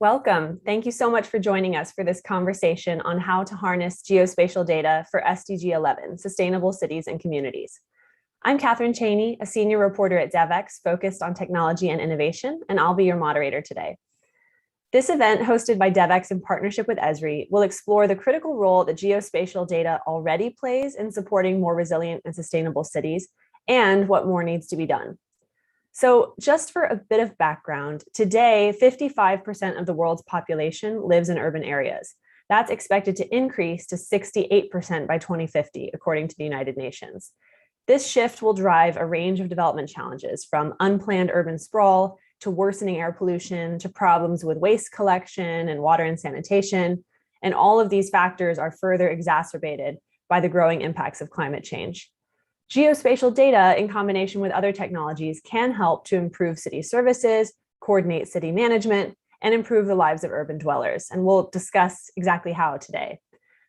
Welcome. Thank you so much for joining us for this conversation on how to harness geospatial data for SDG 11, Sustainable Cities and Communities. I'm Catherine Cheney, a senior reporter at DevX focused on technology and innovation, and I'll be your moderator today. This event, hosted by DevX in partnership with Esri, will explore the critical role that geospatial data already plays in supporting more resilient and sustainable cities, and what more needs to be done. So just for a bit of background, today, 55% of the world's population lives in urban areas. That's expected to increase to 68% by 2050, according to the United Nations. This shift will drive a range of development challenges, from unplanned urban sprawl to worsening air pollution to problems with waste collection and water and sanitation. And all of these factors are further exacerbated by the growing impacts of climate change. Geospatial data, in combination with other technologies, can help to improve city services, coordinate city management, and improve the lives of urban dwellers. And we'll discuss exactly how today.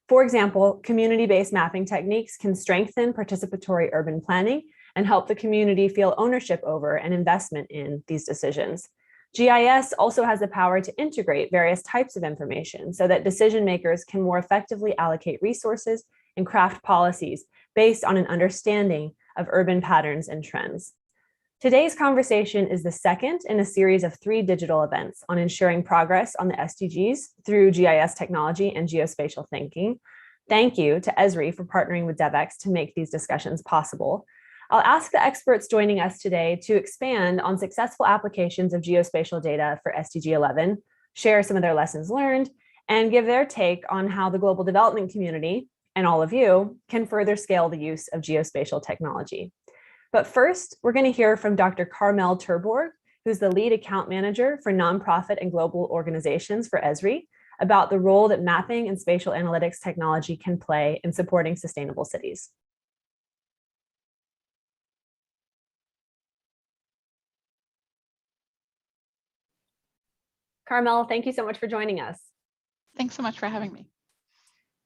For example, community-based mapping techniques can strengthen participatory urban planning and help the community feel ownership over and investment in these decisions. GIS also has the power to integrate various types of information so that decision makers can more effectively allocate resources and craft policies based on an understanding of urban patterns and trends. Today's conversation is the second in a series of 3 digital events on ensuring progress on the SDGs through GIS technology and geospatial thinking. Thank you to Esri for partnering with DevX to make these discussions possible. I'll ask the experts joining us today to expand on successful applications of geospatial data for SDG 11, share some of their lessons learned, and give their take on how the global development community, and all of you, can further scale the use of geospatial technology. But first, we're going to hear from Dr. Carmel Terborg, who's the lead account manager for nonprofit and global organizations for Esri, about the role that mapping and spatial analytics technology can play in supporting sustainable cities. Carmel, thank you so much for joining us. Thanks so much for having me.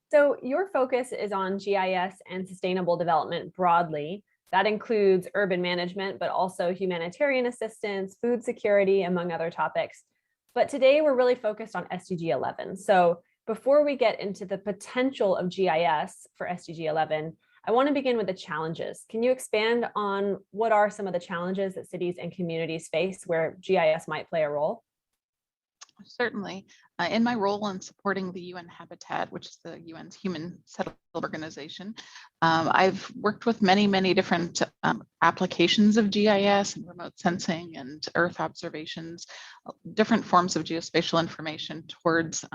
So your focus is on GIS and sustainable development broadly. That includes urban management, but also humanitarian assistance, food security, among other topics. But today we're really focused on SDG 11. So before we get into the potential of GIS for SDG 11, I want to begin with the challenges. Can you expand on what are some of the challenges that cities and communities face where GIS might play a role? Certainly. In my role in supporting the UN Habitat, which is the UN's human settlement organization, I've worked with many different applications of GIS and remote sensing and Earth observations, different forms of geospatial information towards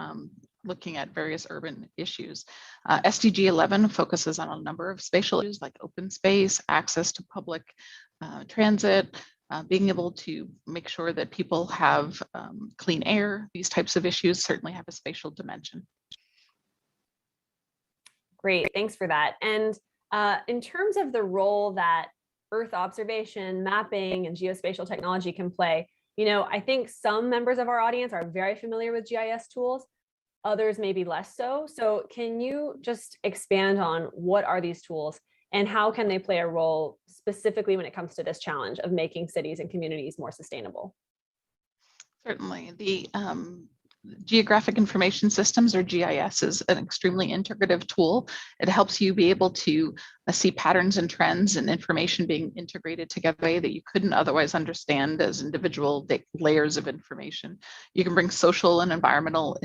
looking at various urban issues. SDG 11 focuses on a number of spatial issues like open space, access to public transit, being able to make sure that people have clean air. These types of issues certainly have a spatial dimension. Great, thanks for that. And in terms of the role that Earth observation, mapping, and geospatial technology can play, I think some members of our audience are very familiar with GIS tools, others maybe less so. So can you just expand on what are these tools and how can they play a role specifically when it comes to this challenge of making cities and communities more sustainable? Certainly. The Geographic Information Systems, or GIS, is an extremely integrative tool. It helps you be able to see patterns and trends and information being integrated together that you couldn't otherwise understand as individual layers of information. You can bring social and environmental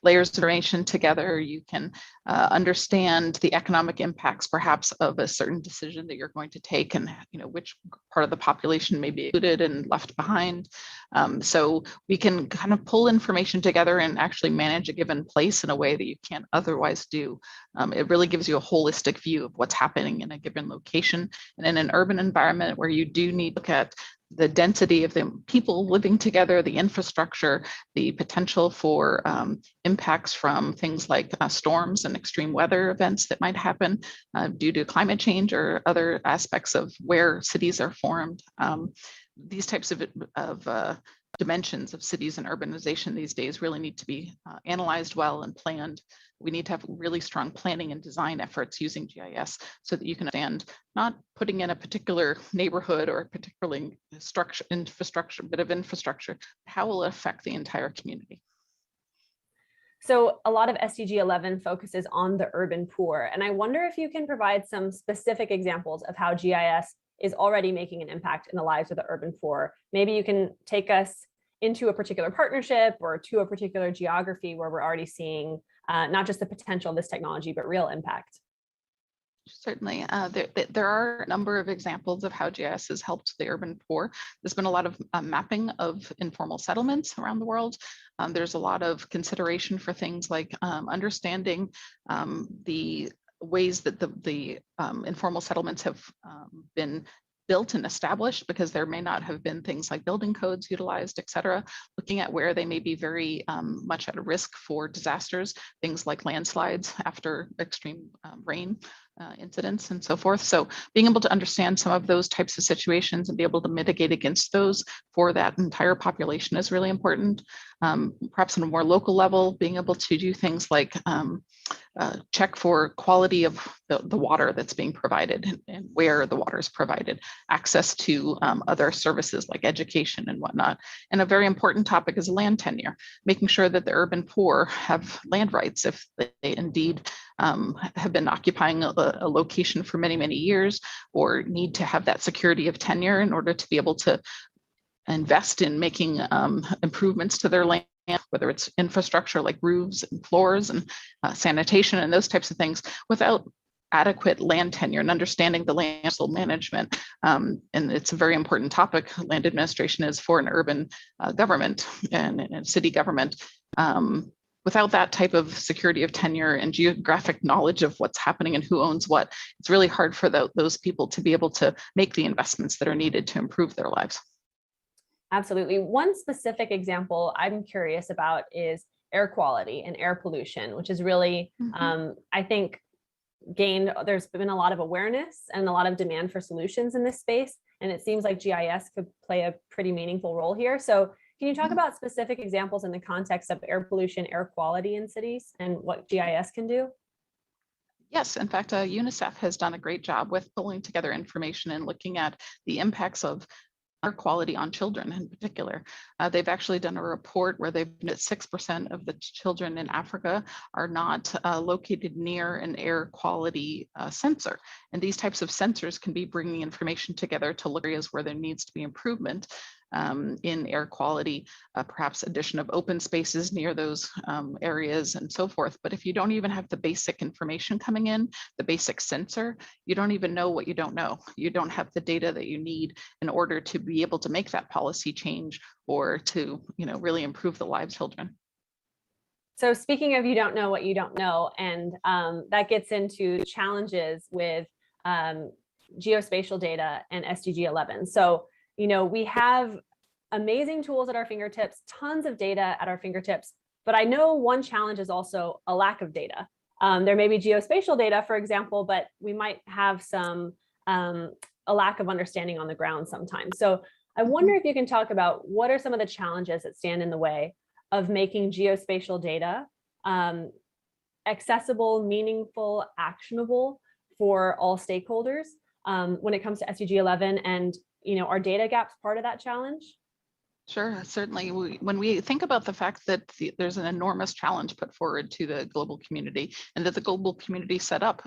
layers of information together. You can understand the economic impacts perhaps of a certain decision that you're going to take, and which part of the population may be included and left behind. So we can kind of pull information together and actually manage a given place in a way that you can't otherwise do. It really gives you a holistic view of what's happening in a given location. And in an urban environment where you do need to look at the density of the people living together, the infrastructure, the potential for impacts from things like storms and extreme weather events that might happen due to climate change or other aspects of where cities are formed. These types of dimensions of cities and urbanization these days really need to be analyzed well and planned. We need to have really strong planning and design efforts using GIS so that you can understand not putting in a particular neighborhood or a particular bit of infrastructure, how will it affect the entire community? So a lot of SDG 11 focuses on the urban poor, and I wonder if you can provide some specific examples of how GIS is already making an impact in the lives of the urban poor. Maybe you can take us into a particular partnership or to a particular geography where we're already seeing not just the potential of this technology, but real impact. Certainly, there are a number of examples of how GIS has helped the urban poor. There's been a lot of mapping of informal settlements around the world. There's a lot of consideration for things like understanding the ways that the informal settlements have been built and established, because there may not have been things like building codes utilized, et cetera, looking at where they may be very much at risk for disasters, things like landslides after extreme rain incidents and so forth. So being able to understand some of those types of situations and be able to mitigate against those for that entire population is really important. Perhaps on a more local level, being able to do things like check for quality of the water that's being provided and where the water is provided, access to other services like education and whatnot. And a very important topic is land tenure, making sure that the urban poor have land rights if they indeed have been occupying a location for many, many years, or need to have that security of tenure in order to be able to invest in making improvements to their land, whether it's infrastructure like roofs and floors and sanitation and those types of things, without adequate land tenure and understanding the land management. And it's a very important topic. Land administration is for an urban government and city government. Without that type of security of tenure and geographic knowledge of what's happening and who owns what, it's really hard for those people to be able to make the investments that are needed to improve their lives. Absolutely. One specific example I'm curious about is air quality and air pollution, which is really, I think, there's been a lot of awareness and a lot of demand for solutions in this space. And it seems like GIS could play a pretty meaningful role here. So can you talk about specific examples in the context of air pollution, air quality in cities, and what GIS can do? Yes, in fact, UNICEF has done a great job with pulling together information and looking at the impacts of air quality on children in particular. They've actually done a report where they've that 6% of the children in Africa are not located near an air quality sensor. And these types of sensors can be bringing information together to look at areas where there needs to be improvement in air quality, perhaps addition of open spaces near those areas and so forth. But if you don't even have the basic information coming in, the basic sensor, you don't even know what you don't know. You don't have the data that you need in order to be able to make that policy change or to, really improve the lives of children. So speaking of you don't know what you don't know, and that gets into challenges with geospatial data and SDG 11. So we have amazing tools at our fingertips, tons of data at our fingertips, but I know one challenge is also a lack of data. There may be geospatial data, for example, but we might have a lack of understanding on the ground sometimes. So I wonder if you can talk about what are some of the challenges that stand in the way of making geospatial data accessible, meaningful, actionable for all stakeholders when it comes to SDG 11, and are data gaps part of that challenge? Sure, certainly. When we think about the fact that there's an enormous challenge put forward to the global community, and that the global community set up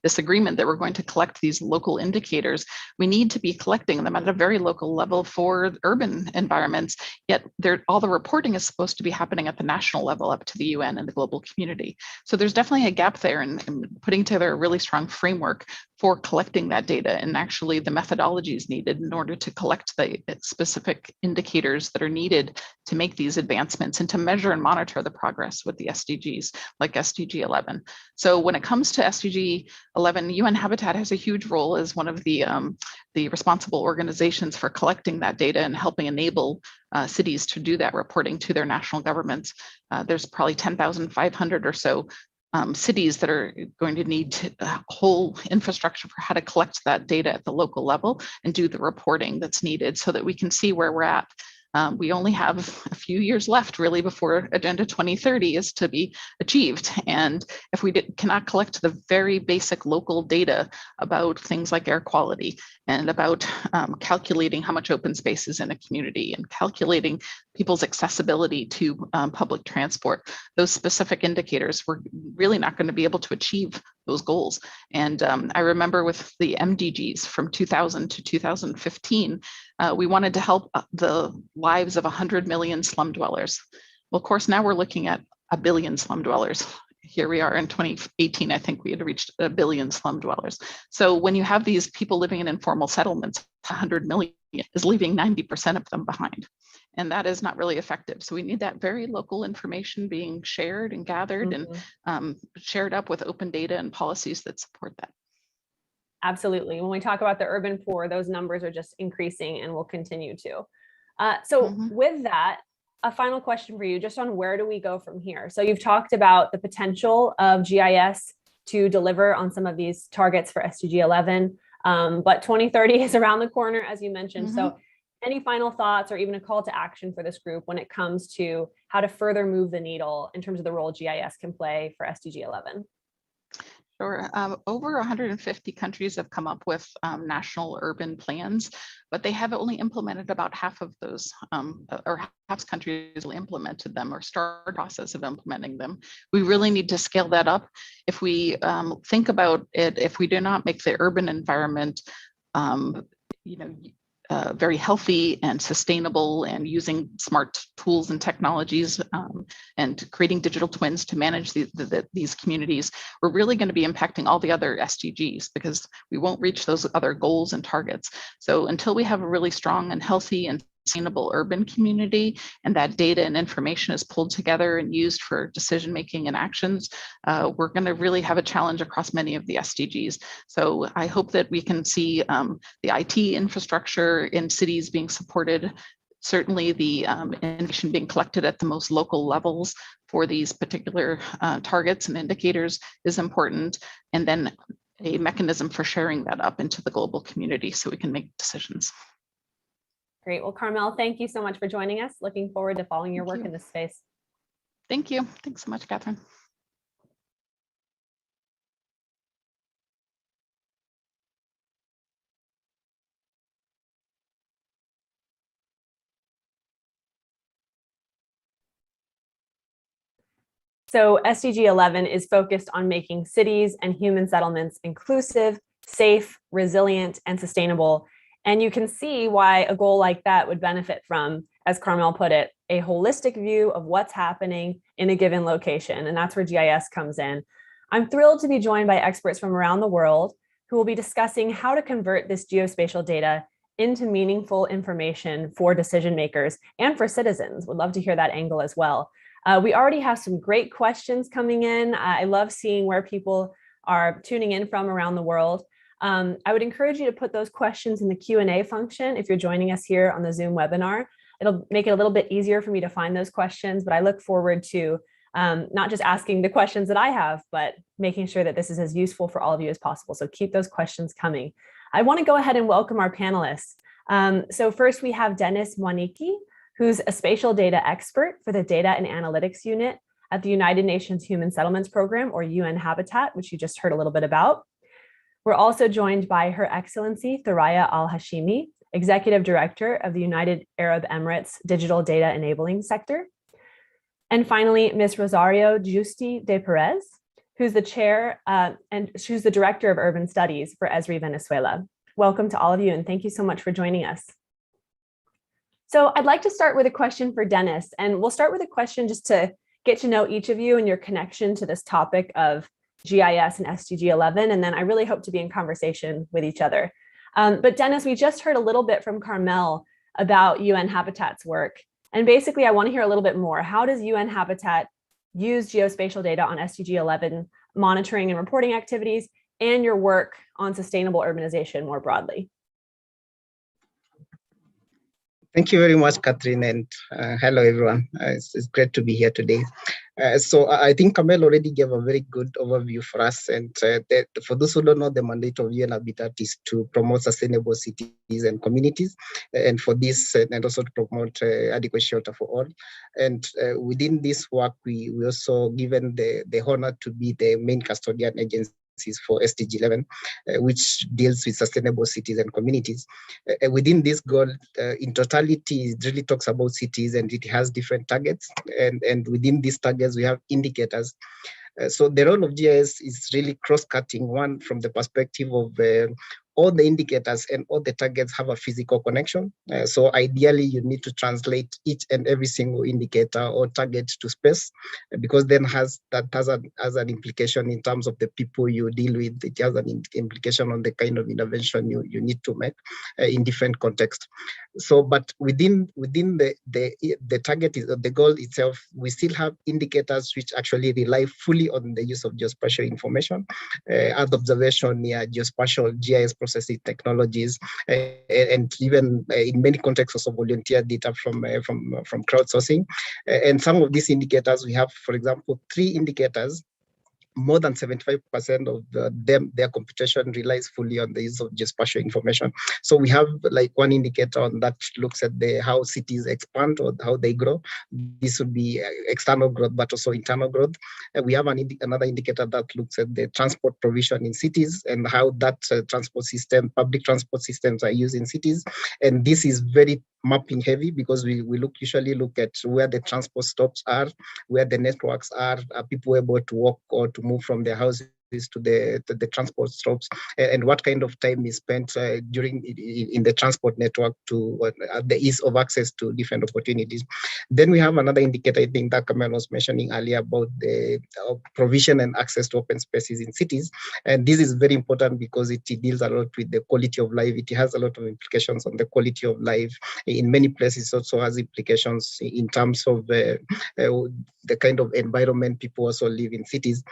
this agreement that we're going to collect these local indicators, we need to be collecting them at a very local level for urban environments, yet all the reporting is supposed to be happening at the national level up to the UN and the global community. So there's definitely a gap there in putting together a really strong framework for collecting that data, and actually the methodologies needed in order to collect the specific indicators that are needed to make these advancements and to measure and monitor the progress with the SDGs, like SDG 11. So when it comes to SDG 11, UN Habitat has a huge role as one of the responsible organizations for collecting that data and helping enable cities to do that reporting to their national governments. There's probably 10,500 or so cities that are going to need a whole infrastructure for how to collect that data at the local level and do the reporting that's needed so that we can see where we're at. We only have a few years left really before Agenda 2030 is to be achieved. And if we cannot collect the very basic local data about things like air quality and about calculating how much open space is in a community and calculating people's accessibility to public transport, those specific indicators, we're really not going to be able to achieve those goals. And I remember with the MDGs from 2000 to 2015, we wanted to help the lives of 100 million slum dwellers. Well, of course, now we're looking at 1 billion slum dwellers. Here we are in 2018, I think we had reached 1 billion slum dwellers. So when you have these people living in informal settlements, 100 million is leaving 90% of them behind. And that is not really effective. So we need that very local information being shared and gathered and shared up with open data and policies that support that. Absolutely. When we talk about the urban poor, those numbers are just increasing and will continue to. With that, a final question for you, just on where do we go from here? So you've talked about the potential of GIS to deliver on some of these targets for SDG 11, but 2030 is around the corner, as you mentioned. So any final thoughts or even a call to action for this group when it comes to how to further move the needle in terms of the role GIS can play for SDG 11? Sure. Over 150 countries have come up with national urban plans, but they have only implemented about half of those, or half countries implemented them or start the process of implementing them. We really need to scale that up. If we think about it, if we do not make the urban environment, very healthy and sustainable and using smart tools and technologies and creating digital twins to manage these communities, we're really going to be impacting all the other SDGs because we won't reach those other goals and targets. So until we have a really strong and healthy and sustainable urban community and that data and information is pulled together and used for decision making and actions, we're going to really have a challenge across many of the SDGs. So I hope that we can see the IT infrastructure in cities being supported, certainly the information being collected at the most local levels for these particular targets and indicators is important, and then a mechanism for sharing that up into the global community so we can make decisions. Great. Well, Carmel, thank you so much for joining us. Looking forward to following your work in this space. Thank you. Thanks so much, Catherine. So SDG 11 is focused on making cities and human settlements inclusive, safe, resilient, and sustainable. And you can see why a goal like that would benefit from, as Carmel put it, a holistic view of what's happening in a given location. And that's where GIS comes in. I'm thrilled to be joined by experts from around the world who will be discussing how to convert this geospatial data into meaningful information for decision makers and for citizens. Would love to hear that angle as well. We already have some great questions coming in. I love seeing where people are tuning in from around the world. I would encourage you to put those questions in the Q&A function if you're joining us here on the Zoom webinar. It'll make it a little bit easier for me to find those questions, but I look forward to not just asking the questions that I have, but making sure that this is as useful for all of you as possible. So keep those questions coming. I want to go ahead and welcome our panelists. So first we have Dennis Mwaniki, who's a spatial data expert for the Data and Analytics Unit at the United Nations Human Settlements Program, or UN Habitat, which you just heard a little bit about. We're also joined by Her Excellency Thoraya Al-Hashimi, Executive Director of the United Arab Emirates Digital Data Enabling Sector. And finally, Ms. Rosario Justi de Perez, who's the chair and who's the Director of Urban Studies for ESRI Venezuela. Welcome to all of you, and thank you so much for joining us. So I'd like to start with a question for Dennis, and we'll start with a question just to get to know each of you and your connection to this topic of GIS and SDG 11, and then I really hope to be in conversation with each other. But Dennis, we just heard a little bit from Carmel about UN Habitat's work, and basically I want to hear a little bit more. How does UN Habitat use geospatial data on SDG 11 monitoring and reporting activities and your work on sustainable urbanization more broadly? Thank you very much, Catherine, and hello, everyone. It's great to be here today. So I think Kamel already gave a very good overview for us. And for those who don't know, the mandate of UN Habitat is to promote sustainable cities and communities. And for this, and also to promote adequate shelter for all. And within this work, we also given the honor to be the main custodian agency for SDG 11, which deals with sustainable cities and communities. Within this goal, in totality, it really talks about cities and it has different targets. And within these targets, we have indicators. So the role of GIS is really cross-cutting, one from the perspective of all the indicators and all the targets have a physical connection. So ideally, you need to translate each and every single indicator or target to space, because then has an implication in terms of the people you deal with. It has an implication on the kind of intervention you need to make in different contexts. So, but within the target is the goal itself, we still have indicators which actually rely fully on the use of geospatial information, Earth observation near geospatial GIS processing technologies, and even in many contexts also volunteer data from crowdsourcing. And some of these indicators, we have, for example, 3 indicators. More than 75% of their computation relies fully on the use of geospatial information. So we have like one indicator on that looks at how cities expand or how they grow. This would be external growth, but also internal growth. We have another indicator that looks at the transport provision in cities and how that public transport systems are used in cities. And this is very mapping heavy because we usually look at where the transport stops are, where the networks are people able to walk or to move from their houses to the transport stops, and what kind of time is spent during in the transport network to the ease of access to different opportunities. Then we have another indicator, I think that Kamel was mentioning earlier, about the provision and access to open spaces in cities. And this is very important because it deals a lot with the quality of life. It has a lot of implications on the quality of life. In many places also has implications in terms of the kind of environment people also live in cities.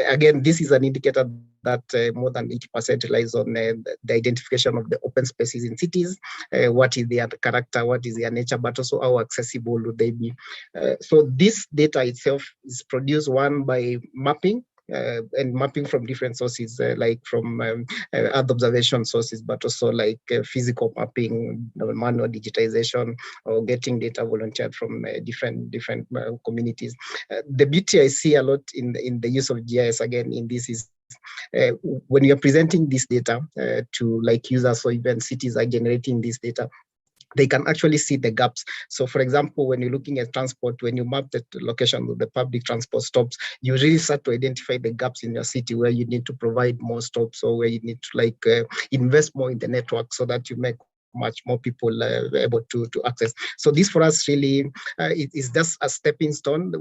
Again, this is an indicator that more than 80% relies on the identification of the open spaces in cities. What is their character, what is their nature, but also how accessible would they be. So this data itself is produced, one, by mapping, and mapping from different sources, like from Earth observation sources, but also like physical mapping, manual digitization, or getting data volunteered from different communities. The beauty I see a lot in the use of GIS, again, in this is when you're presenting this data to like users or even cities are generating this data, they can actually see the gaps. So for example, when you're looking at transport, when you map the location of the public transport stops, you really start to identify the gaps in your city where you need to provide more stops, or where you need to invest more in the network so that you make much more people able to access. So this for us really it is just a stepping stone.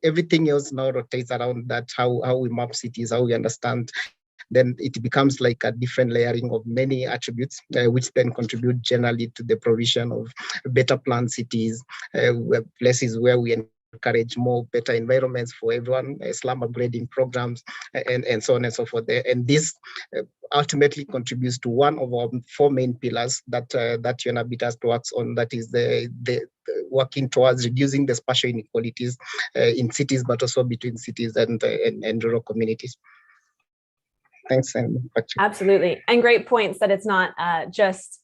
Everything else now rotates around that, how we map cities, how we understand. Then it becomes like a different layering of many attributes, which then contribute generally to the provision of better planned cities, places where we encourage more better environments for everyone, slum upgrading programs, and so on and so forth. And this ultimately contributes to one of our 4 main pillars that UN Habitat works on, that is the working towards reducing the spatial inequalities in cities, but also between cities and rural communities. Thanks. Absolutely. And great points that it's not just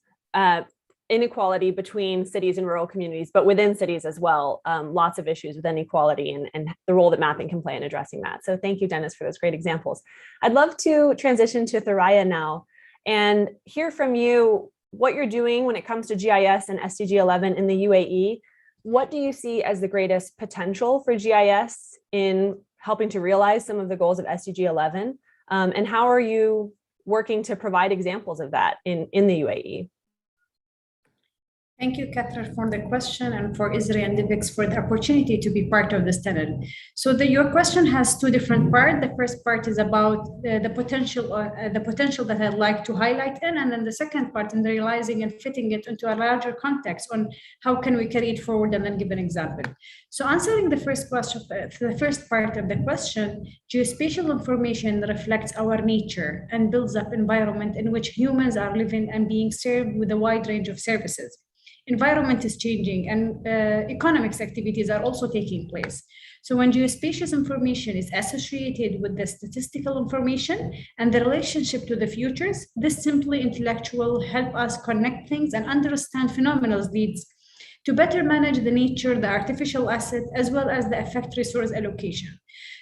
inequality between cities and rural communities, but within cities as well. Lots of issues with inequality and the role that mapping can play in addressing that. So thank you, Dennis, for those great examples. I'd love to transition to Thoraya now and hear from you what you're doing when it comes to GIS and SDG 11 in the UAE. What do you see as the greatest potential for GIS in helping to realize some of the goals of SDG 11? And how are you working to provide examples of that in the UAE? Thank you, Catherine, for the question, and for Isri and Divix for the opportunity to be part of this panel. So your question has 2 different parts. The first part is about the potential that I'd like to highlight and then the second part in realizing and fitting it into a larger context on how can we carry it forward, and then give an example. So answering the first question, the first part of the question, geospatial information reflects our nature and builds up environment in which humans are living and being served with a wide range of services. environment is changing, and economics activities are also taking place. So when geospatial information is associated with the statistical information and the relationship to the futures, this simply intellectual help us connect things and understand phenomena leads to better manage the nature, the artificial asset, as well as the effect resource allocation.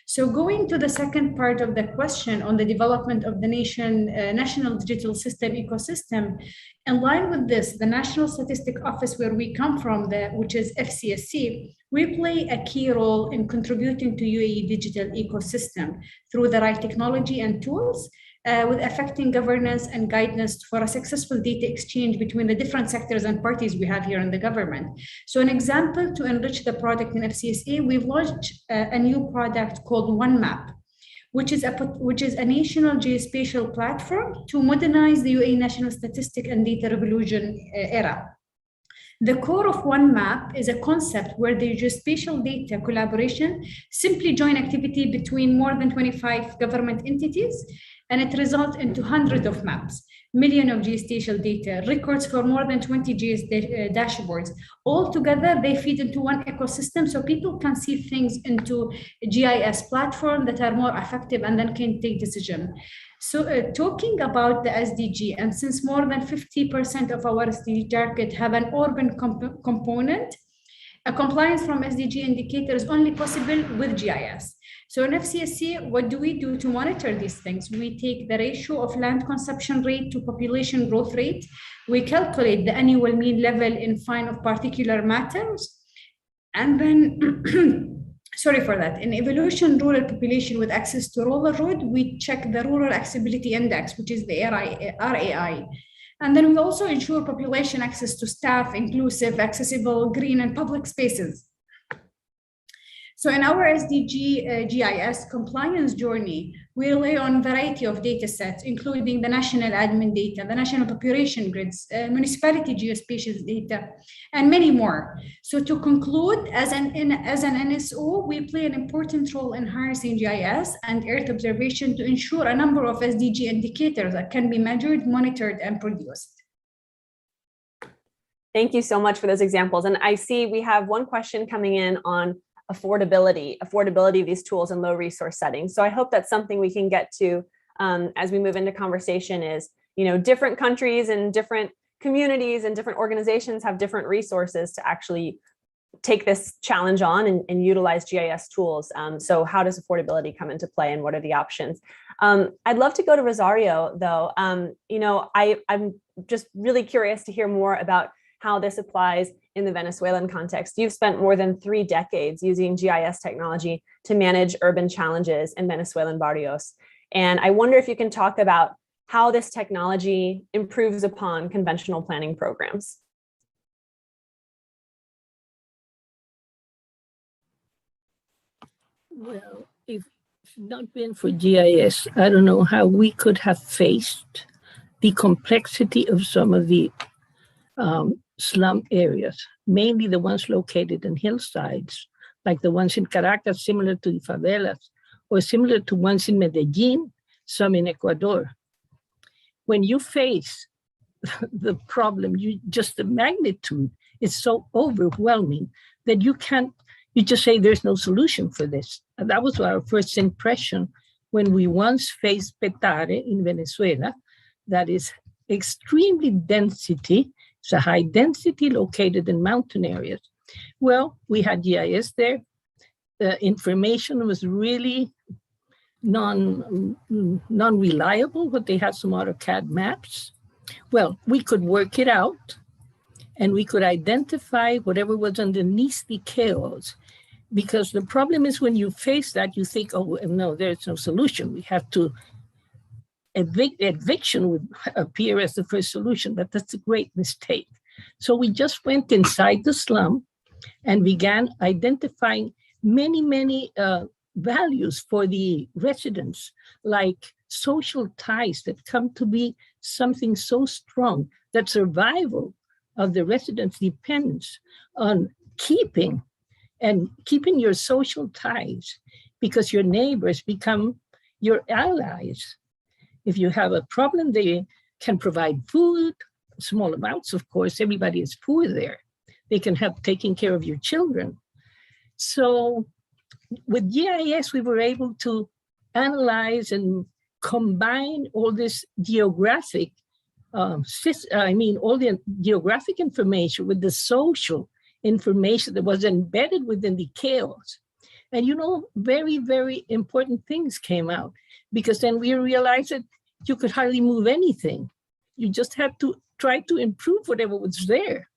So going to the second part of the question on the development of the national digital system ecosystem, in line with this, the National Statistic Office where we come from, which is FCSC, we play a key role in contributing to UAE digital ecosystem through the right technology and tools, with affecting governance and guidance for a successful data exchange between the different sectors and parties we have here in the government. So an example to enrich the product in FCSA, we've launched a new product called OneMap, which is a national geospatial platform to modernize the UAE national statistic and data revolution era. The core of OneMap is a concept where the geospatial data collaboration simply join activity between more than 25 government entities, and it results into hundreds of maps, millions of geospatial data, records for more than 20 GIS dashboards. All together, they feed into one ecosystem so people can see things into a GIS platform that are more effective and then can take decision. So talking about the SDG, and since more than 50% of our SDG target have an urban component, a compliance from SDG indicator is only possible with GIS. So in FCSC, what do we do to monitor these things? We take the ratio of land consumption rate to population growth rate. We calculate the annual mean level in fine of particular matters. And then, sorry for that, in evolution rural population with access to rural road, we check the rural accessibility index, which is the RAI. And then we also ensure population access to staff, inclusive, accessible, green, and public spaces. So in our SDG GIS compliance journey, we rely on a variety of data sets, including the national admin data, the national population grids, municipality geospatial data, and many more. So to conclude, as an NSO, we play an important role in harnessing GIS and Earth observation to ensure a number of SDG indicators that can be measured, monitored, and produced. Thank you so much for those examples. And I see we have one question coming in on affordability of these tools in low resource settings. So I hope that's something we can get to as we move into conversation is, different countries and different communities and different organizations have different resources to actually take this challenge on and utilize GIS tools. So how does affordability come into play and what are the options? I'd love to go to Rosario though. I'm just really curious to hear more about how this applies in the Venezuelan context. You've spent more than 3 decades using GIS technology to manage urban challenges in Venezuelan barrios. And I wonder if you can talk about how this technology improves upon conventional planning programs. Well, if it had not been for GIS, I don't know how we could have faced the complexity of some of the slum areas, mainly the ones located in hillsides, like the ones in Caracas, similar to the favelas, or similar to ones in Medellin, some in Ecuador. When you face the problem, just the magnitude is so overwhelming that you just say there's no solution for this. And that was our first impression when we once faced Petare in Venezuela, that is extremely density. It's a high density located in mountain areas. Well, we had GIS there. The information was really non-reliable, but they had some AutoCAD maps. Well, we could work it out and we could identify whatever was underneath the chaos. Because the problem is when you face that, you think, oh, no, there's no solution. We have to eviction would appear as the first solution, but that's a great mistake. So we just went inside the slum and began identifying many values for the residents, like social ties that come to be something so strong that survival of the residents depends on keeping your social ties, because your neighbors become your allies. If you have a problem, they can provide food, small amounts, of course. Everybody is poor there. They can help taking care of your children. So with GIS, we were able to analyze and combine all this geographic, all the geographic information with the social information that was embedded within the chaos. And very, very important things came out, because then we realized that you could hardly move anything. You just had to try to improve whatever was there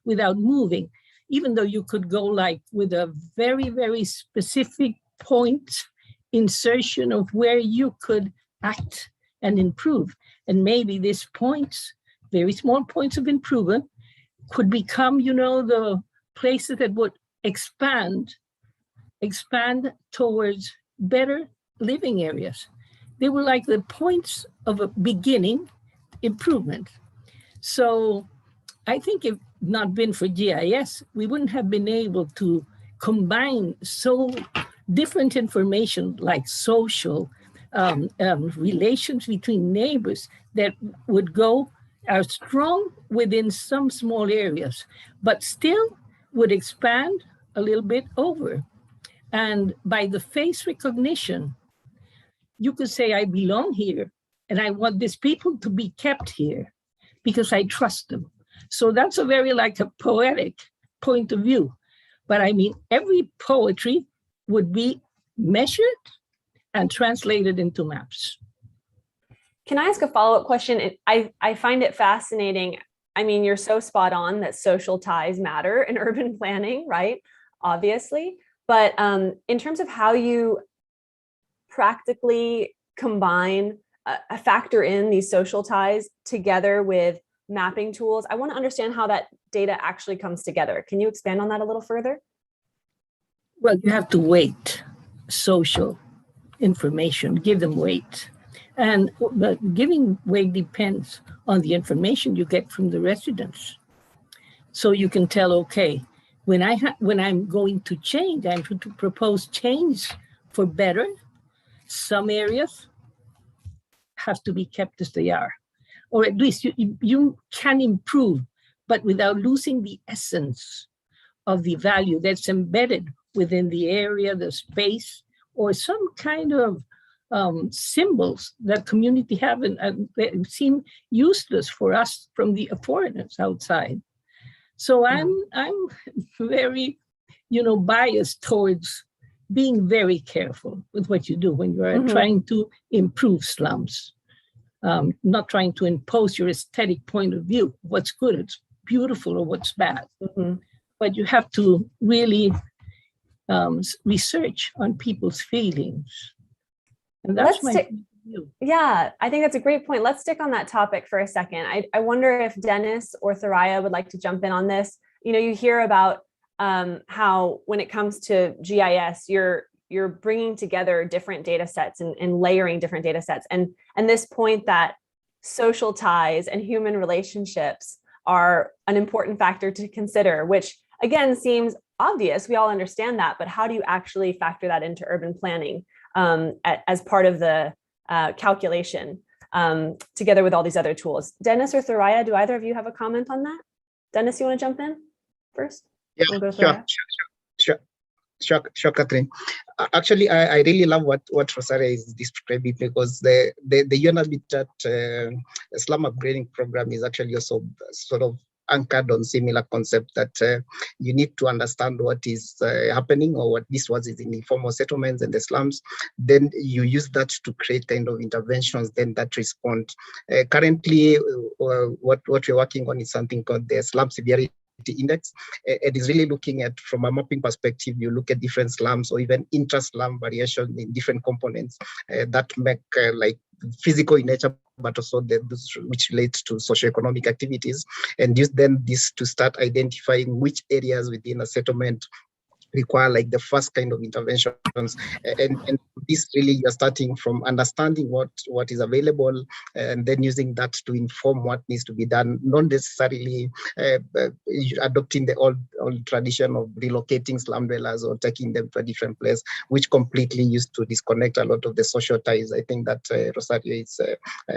without moving, even though you could go like with a very, very specific point insertion of where you could act and improve. And maybe these points, very small points of improvement, could become, the places that would expand towards better living areas. They were like the points of a beginning improvement. So I think if not been for GIS, we wouldn't have been able to combine so different information like social relations between neighbors that are strong within some small areas, but still would expand a little bit over. And by the face recognition, you could say, I belong here and I want these people to be kept here because I trust them. So that's a very like a poetic point of view. But I mean, every poetry would be measured and translated into maps. Can I ask a follow-up question? I find it fascinating. I mean, you're so spot on that social ties matter in urban planning, right? Obviously. But in terms of how you practically combine, factor in these social ties together with mapping tools, I want to understand how that data actually comes together. Can you expand on that a little further? Well, you have to weight social information, give them weight. And giving weight depends on the information you get from the residents. So you can tell, okay, when I'm going to change, I'm going to propose change for better. Some areas have to be kept as they are, or at least you can improve, but without losing the essence of the value that's embedded within the area, the space, or some kind of symbols that community have and they seem useless for us from the foreigners outside. So I'm very, biased towards being very careful with what you do when you are trying to improve slums, not trying to impose your aesthetic point of view, what's good, it's beautiful, or what's bad. But you have to really research on people's feelings. And that's my view. Yeah, I think that's a great point. Let's stick on that topic for a second. I wonder if Dennis or Thoraya would like to jump in on this. You hear about how when it comes to GIS, you're bringing together different data sets and layering different data sets. And this point that social ties and human relationships are an important factor to consider, which again seems obvious. We all understand that, but how do you actually factor that into urban planning as part of the calculation together with all these other tools? Dennis or Thoraya, do either of you have a comment on that? Dennis, you want to jump in first? Yeah, sure, Catherine. Actually, I really love what Rosaria is describing, because the UN Habitat slum upgrading program is actually also sort of anchored on similar concept that you need to understand what is happening, or what this was in informal settlements and the slums. Then you use that to create kind of interventions then that respond. Currently, what we're working on is something called the Slum Severity Index. It is really looking at, from a mapping perspective, you look at different slums or even intra-slum variation in different components that make like physical in nature, but also which relates to socioeconomic activities, and use then this to start identifying which areas within a settlement require like the first kind of interventions, and this really you're starting from understanding what is available and then using that to inform what needs to be done, not necessarily adopting the old tradition of relocating slum dwellers or taking them to a different place, which completely used to disconnect a lot of the social ties. I think that Rosario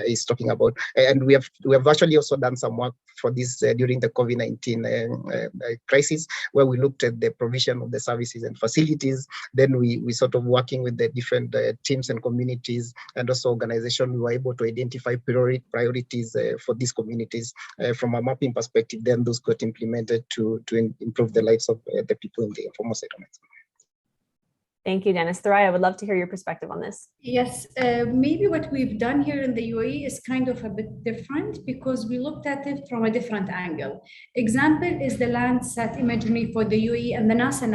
is talking about, and we have actually also done some work for this during the COVID-19 crisis, where we looked at the provision of the services and facilities. Then we sort of working with the different teams and communities and also organizations, we were able to identify priorities for these communities from a mapping perspective. Then those got implemented to improve the lives of the people in the informal settlements. Thank you, Dennis. Thoraya, I would love to hear your perspective on this. Yes, maybe what we've done here in the UAE is kind of a bit different because we looked at it from a different angle. Example is the Landsat imagery for the UAE and the NASA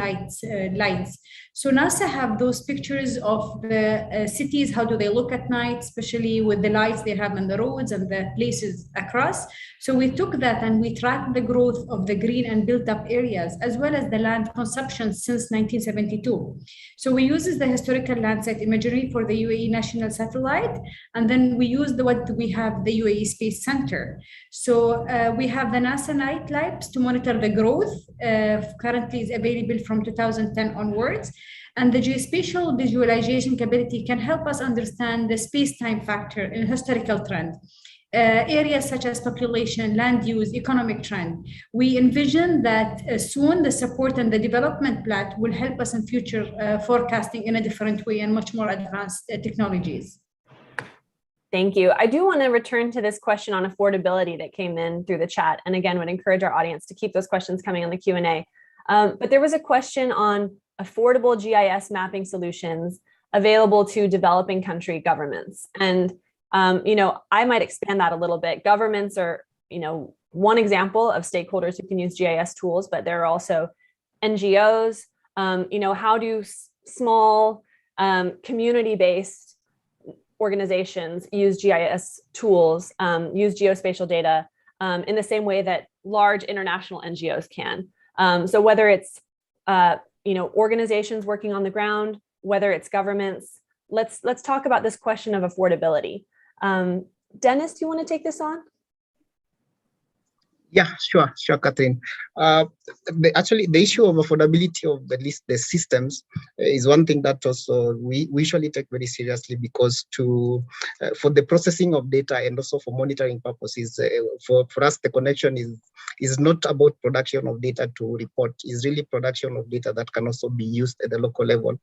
lights. So NASA have those pictures of the cities, how do they look at night, especially with the lights they have on the roads and the places across. So we took that and we tracked the growth of the green and built up areas, as well as the land consumption since 1972. So we use the historical Landsat imagery for the UAE national satellite, and then we use what we have the UAE Space Center. So we have the NASA night labs to monitor the growth. Currently is available from 2010 onwards. And the geospatial visualization capability can help us understand the space-time factor in historical trend. Areas such as population, land use, economic trend. We envision that soon the support and the development plan will help us in future forecasting in a different way and much more advanced technologies. Thank you. I do want to return to this question on affordability that came in through the chat. And again, would encourage our audience to keep those questions coming on the Q&A. But there was a question on affordable GIS mapping solutions available to developing country governments. And I might expand that a little bit. Governments are, one example of stakeholders who can use GIS tools, but there are also NGOs. How do small community-based organizations use GIS tools, use geospatial data in the same way that large international NGOs can? So whether it's organizations working on the ground, whether it's governments, let's talk about this question of affordability. Dennis, do you want to take this on? Yeah, sure, Catherine. Actually, the issue of affordability of at least the systems is one thing that also we usually take very seriously, because for the processing of data and also for monitoring purposes, for us the connection is not about production of data to report. It's really production of data that can also be used at the local level.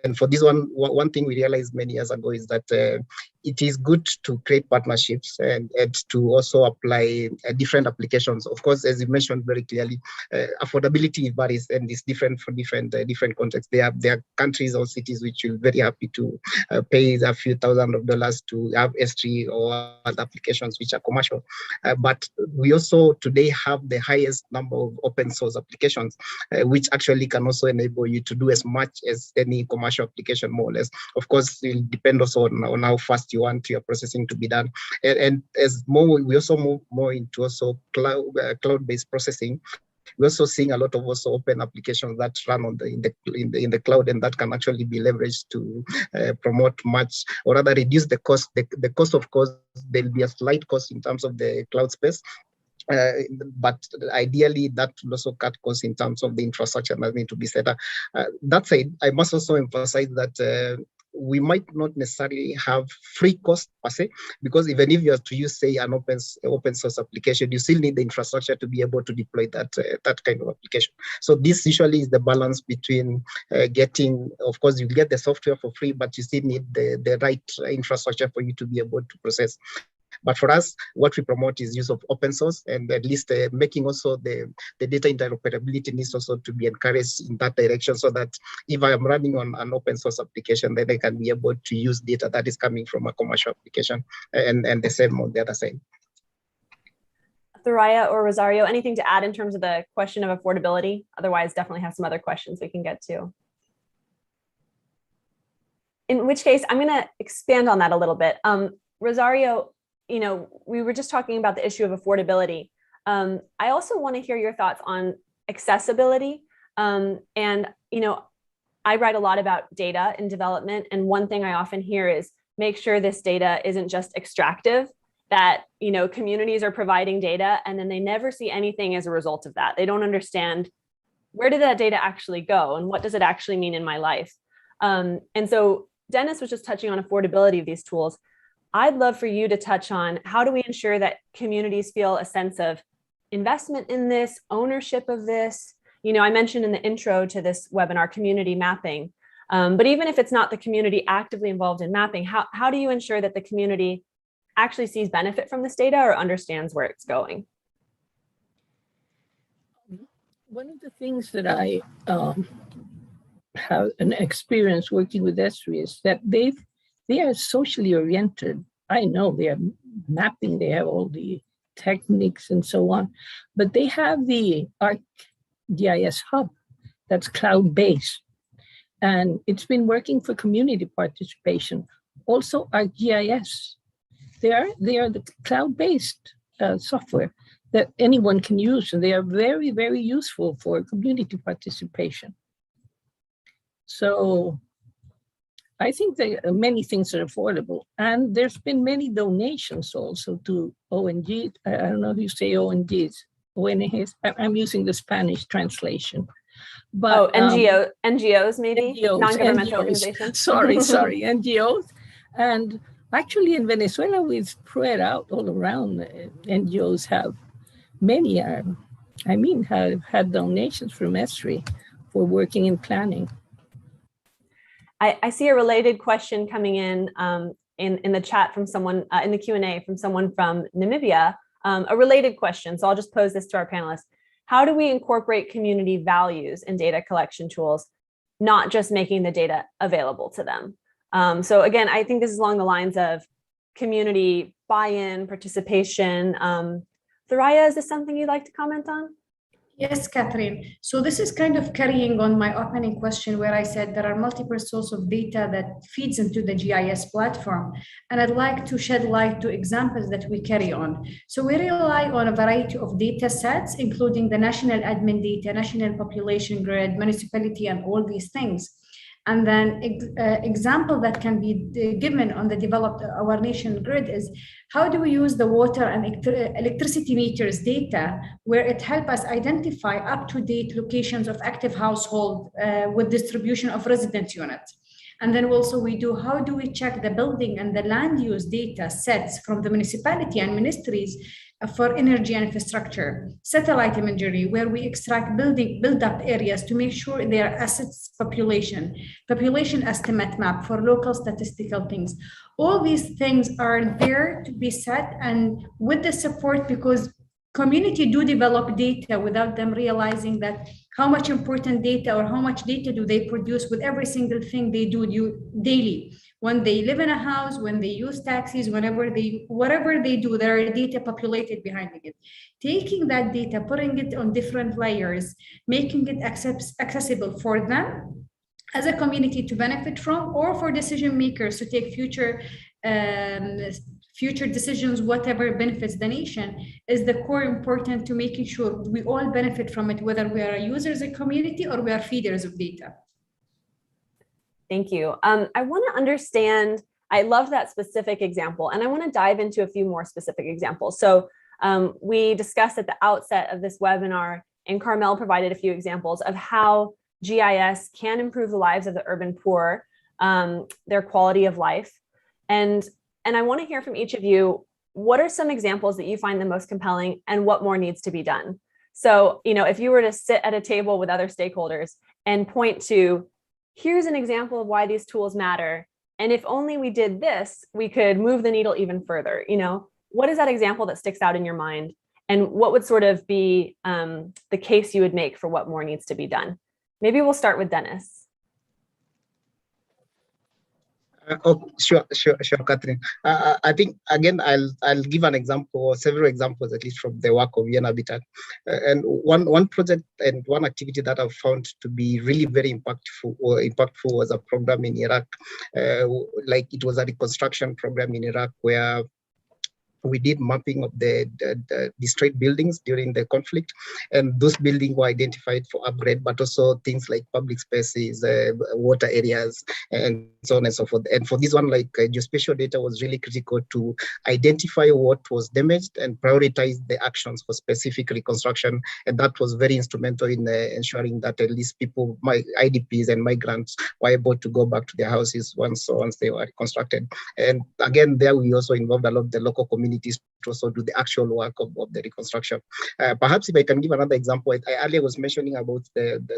And for this one thing we realized many years ago is that it is good to create partnerships and to also apply different applications. Of course, as you mentioned very clearly, affordability varies and is different for different contexts. There are countries or cities which will be very happy to pay a few $1,000s to have S3 or other applications which are commercial. But we also today have the highest number of open source applications, which actually can also enable you to do as much as any commercial application, more or less. Of course, it will depend also on how fast you want your processing to be done. And as we also move more into also cloud-based processing, we're also seeing a lot of also open applications that run in the cloud, and that can actually be leveraged to promote much, or rather reduce the cost. The cost, of course, there'll be a slight cost in terms of the cloud space. But ideally, that will also cut costs in terms of the infrastructure that need to be set up. That said, I must also emphasize that we might not necessarily have free cost per se, because even if you are to use, say, an open source application, you still need the infrastructure to be able to deploy that kind of application. So this usually is the balance between getting, of course, you get the software for free, but you still need the right infrastructure for you to be able to process. But for us, what we promote is use of open source, and at least making also the data interoperability needs also to be encouraged in that direction, so that if I am running on an open source application, then I can be able to use data that is coming from a commercial application, and the same on the other side. Thoraya or Rosario, anything to add in terms of the question of affordability? Otherwise, definitely have some other questions we can get to. In which case, I'm going to expand on that a little bit. Rosario, we were just talking about the issue of affordability. I also want to hear your thoughts on accessibility. And, I write a lot about data in development. And one thing I often hear is make sure this data isn't just extractive, that, communities are providing data and then they never see anything as a result of that. They don't understand, where did that data actually go and what does it actually mean in my life? And so Dennis was just touching on affordability of these tools. I'd love for you to touch on, how do we ensure that communities feel a sense of investment in this, ownership of this? I mentioned in the intro to this webinar, community mapping, but even if it's not the community actively involved in mapping, how do you ensure that the community actually sees benefit from this data or understands where it's going? One of the things that I have an experience working with Esri is that they are socially oriented. I know they are mapping, they have all the techniques and so on, but they have the GIS hub that's cloud-based, and it's been working for community participation. Also, ArcGIS, they are the cloud-based software that anyone can use, and they are very, very useful for community participation. So I think there are many things that are affordable, and there's been many donations also to ONG. I don't know if you say ONGs. I'm using the Spanish translation. But NGOs maybe? NGOs, non-governmental organizations. Sorry, NGOs. And actually in Venezuela, we've spread out all around. NGOs have many, have had donations from Esri for working in planning. I see a related question coming in the chat from someone, in the Q&A from someone from Namibia. A related question, so I'll just pose this to our panelists. How do we incorporate community values in data collection tools, not just making the data available to them? So again, I think this is along the lines of community buy-in, participation. Thoraya, is this something you'd like to comment on? Yes, Catherine. So this is kind of carrying on my opening question where I said there are multiple sources of data that feeds into the GIS platform. And I'd like to shed light to examples that we carry on. So we rely on a variety of data sets, including the national admin data, national population grid, municipality, and all these things. And then example that can be given on the developed our nation grid is how do we use the water and electricity meters data where it helps us identify up-to-date locations of active household with distribution of residence units. And then also how do we check the building and the land use data sets from the municipality and ministries for energy and infrastructure, satellite imagery, where we extract build-up areas to make sure their assets population estimate map for local statistical things. All these things are there to be set, and with the support, because community do develop data without them realizing that how much important data or how much data do they produce with every single thing they do daily. When they live in a house, when they use taxis, whatever they do, there are data populated behind it. Taking that data, putting it on different layers, making it accessible for them as a community to benefit from, or for decision makers to take future decisions, whatever benefits the nation, is the core important to making sure we all benefit from it, whether we are users of community or we are feeders of data. Thank you. I want to understand, I love that specific example, and I want to dive into a few more specific examples. So we discussed at the outset of this webinar, and Carmel provided a few examples of how GIS can improve the lives of the urban poor, their quality of life. And I want to hear from each of you, what are some examples that you find the most compelling and what more needs to be done? So, if you were to sit at a table with other stakeholders and point to, here's an example of why these tools matter, and if only we did this, we could move the needle even further. What is that example that sticks out in your mind? And what would sort of be the case you would make for what more needs to be done? Maybe we'll start with Dennis. Sure, Catherine. I think again, I'll give an example or several examples, at least from the work of UN Habitat. And one project and one activity that I've found to be really very impactful was a program in Iraq. Like it was a reconstruction program in Iraq where we did mapping of the destroyed buildings during the conflict, and those buildings were identified for upgrade, but also things like public spaces, water areas, and so on and so forth. And for this one, like geospatial data was really critical to identify what was damaged and prioritize the actions for specific reconstruction. And that was very instrumental in ensuring that at least people, IDPs and migrants, were able to go back to their houses once they were reconstructed. And again, there we also involved a lot of the local communities to also do the actual work of the reconstruction. Perhaps if I can give another example, I earlier was mentioning about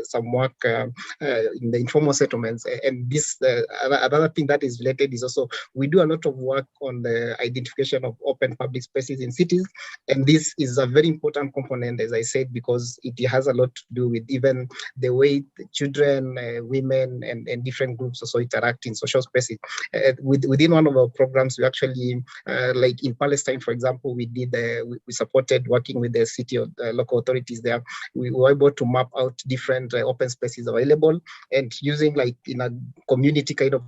some work in the informal settlements, and this another thing that is related is also we do a lot of work on the identification of open public spaces in cities, and this is a very important component, as I said, because it has a lot to do with even the way the children, women, and different groups also interact in social spaces. Within one of our programs, we actually like in Palestine, for example, we supported working with the city of local authorities there. We were able to map out different open spaces available, and using like in a community kind of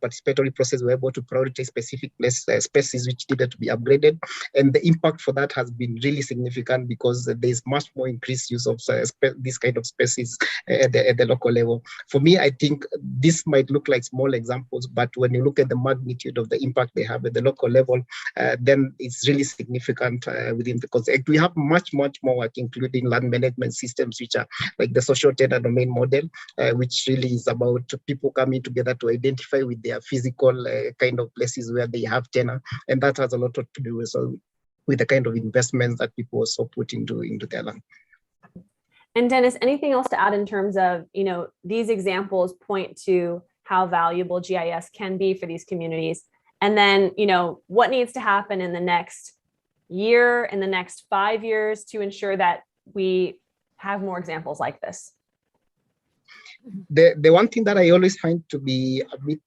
participatory process, we're able to prioritize specific spaces which needed to be upgraded. And the impact for that has been really significant because there's much more increased use of these kind of spaces at the local level. For me, I think this might look like small examples, but when you look at the magnitude of the impact they have at the local level, then it's really significant within the context. We have much more work, including land management systems, which are like the social tenant domain model, which really is about people coming together to identify with their physical kind of places where they have tenant, and that has a lot to do with the kind of investments that people also put into their land. And Dennis, anything else to add in terms of, these examples point to how valuable GIS can be for these communities? And then, what needs to happen in the next year, in the next 5 years to ensure that we have more examples like this? The one thing that I always find to be a bit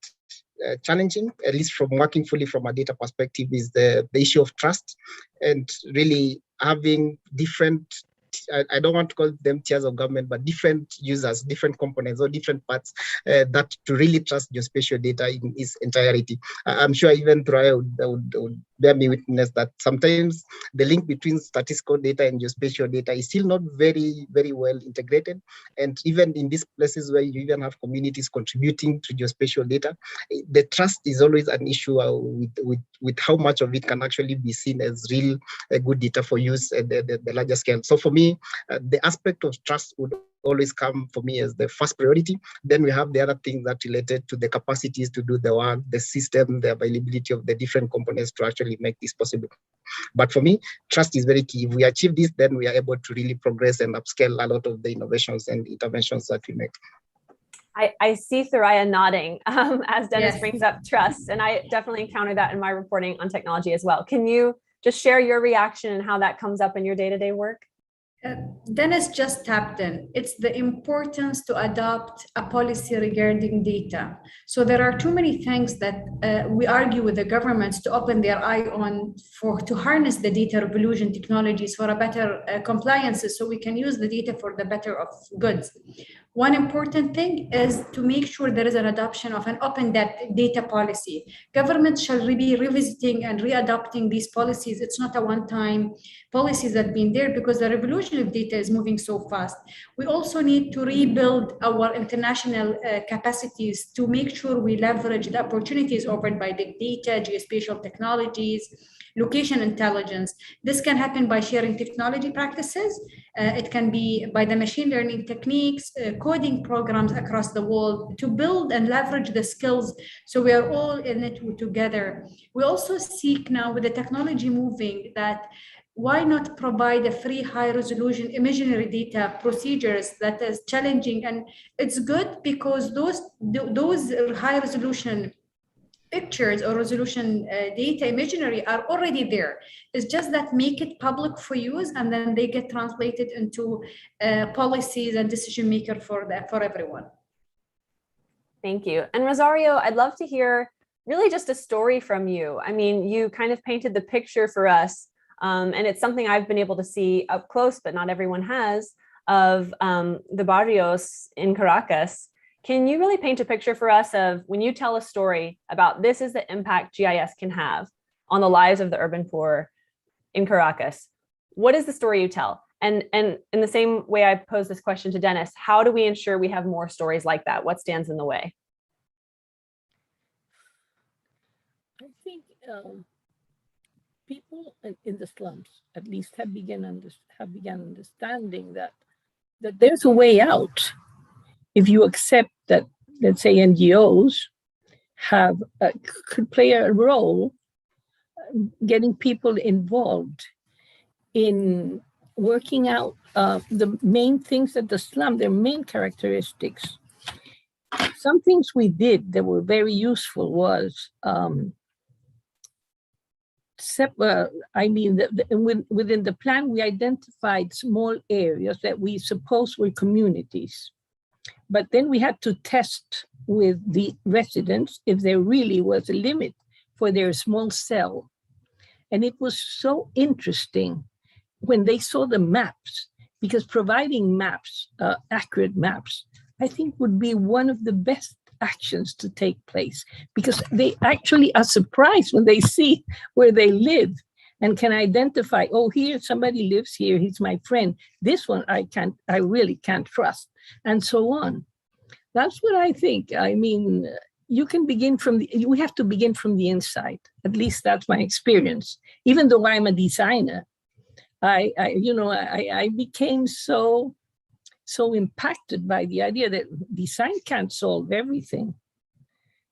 challenging, at least from working fully from a data perspective, is the issue of trust, and really having different, I don't want to call them tiers of government, but different users, different components or different parts that to really trust geospatial data in its entirety. I'm sure even Troy would bear me witness that sometimes the link between statistical data and geospatial data is still not very, very well integrated. And even in these places where you even have communities contributing to geospatial data, the trust is always an issue with how much of it can actually be seen as real good data for use at the larger scale. So for me, the aspect of trust would always come for me as the first priority. Then we have the other things that related to the capacities to do the work, the system, the availability of the different components to actually make this possible. But for me, trust is very key. If we achieve this, then we are able to really progress and upscale a lot of the innovations and interventions that we make. I see Thoraya nodding as Dennis brings up trust, and I definitely encounter that in my reporting on technology as well. Can you just share your reaction and how that comes up in your day-to-day work? Dennis just tapped in. It's the importance to adopt a policy regarding data. So there are too many things that we argue with the governments to open their eye on to harness the data revolution technologies for a better compliances, so we can use the data for the better of goods. One important thing is to make sure there is an adoption of an open data policy. Governments shall be revisiting and readopting these policies. It's not a one-time policies that have been there, because the revolution of data is moving so fast. We also need to rebuild our international capacities to make sure we leverage the opportunities offered by big data, geospatial technologies, location intelligence. This can happen by sharing technology practices. It can be by the machine learning techniques, coding programs across the world to build and leverage the skills, so we are all in it together. We also seek now, with the technology moving, that why not provide a free high resolution imagery data procedures that is challenging? And it's good because those high resolution pictures or resolution data imagery are already there. It's just that make it public for use, and then they get translated into policies and decision maker for everyone. Thank you. And Rosario, I'd love to hear really just a story from you. I mean, you kind of painted the picture for us, and it's something I've been able to see up close, but not everyone has, of the barrios in Caracas. Can you really paint a picture for us of when you tell a story about this is the impact GIS can have on the lives of the urban poor? in Caracas, what is the story you tell? And in the same way I pose this question to Dennis, how do we ensure we have more stories like that? What stands in the way? I think people in the slums, at least, have begun understanding that there's a way out if you accept that, let's say, NGOs could play a role getting people involved in working out the main things at the slum, their main characteristics. Some things we did that were very useful was, within the plan, we identified small areas that we supposed were communities. But then we had to test with the residents if there really was a limit for their small cell. And it was so interesting when they saw the maps, because providing maps, accurate maps, I think would be one of the best actions to take place, because they actually are surprised when they see where they live and can identify, oh, here somebody lives here, he's my friend. This one I really can't trust, and so on. That's what I think. I mean, you can begin we have to begin from the inside. At least that's my experience. Even though I'm a designer, I became so impacted by the idea that design can't solve everything.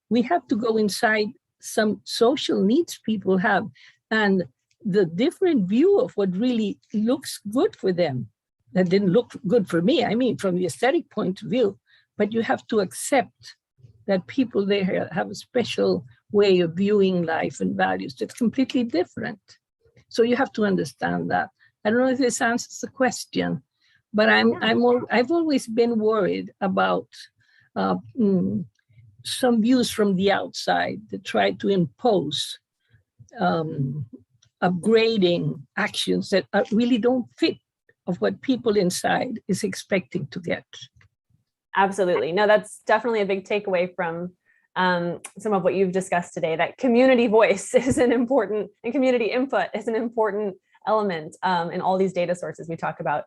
We have to go inside some social needs people have and the different view of what really looks good for them. That didn't look good for me, I mean, from the aesthetic point of view, but you have to accept that people there have a special way of viewing life and values that's completely different. So you have to understand that. I don't know if this answers the question, but I've always been worried about some views from the outside that try to impose upgrading actions that really don't fit of what people inside is expecting to get. Absolutely. No, that's definitely a big takeaway from some of what you've discussed today, that community voice is an important, and community input is an important element in all these data sources we talk about.